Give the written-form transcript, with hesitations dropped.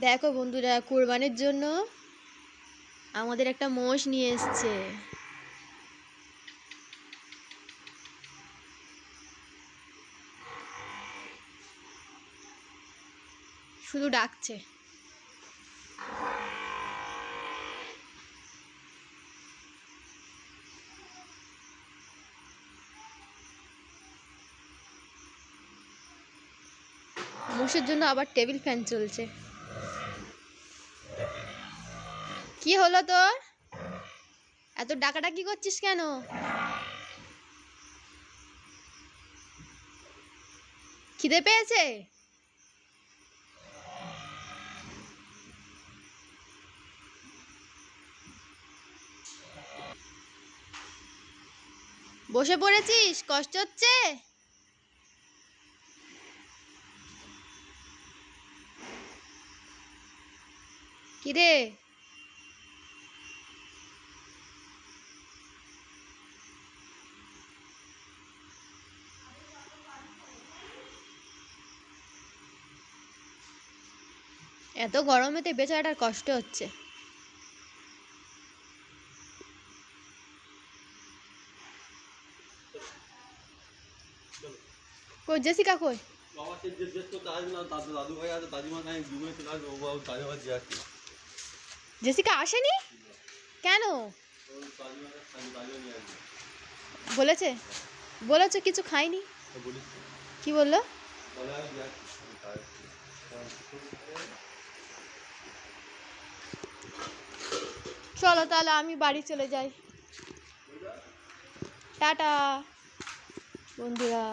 দেখো বন্ধুরা, কুরবানির জন্য আমাদের একটা মোষ নিয়ে এসছে। শুধু ডাকছে। মোষের জন্য আবার টেবিল ফ্যান চলছে। কি হলো তোর? এত ডাকাডাকি করছিস কেন? খিদে পেয়েছে? বসে পড়েছিস? কষ্ট হচ্ছে? কিরে? এত গরমেতে বেচারাটার কষ্ট হচ্ছে। কই জেসিকা কই? জেসিকা আসেনি কেন? বলেছে বলেছে কিছু খাইনি। কি বললো? চলো তাহলে আমি বাড়ি চলে যাই। টাটা বন্ধুরা।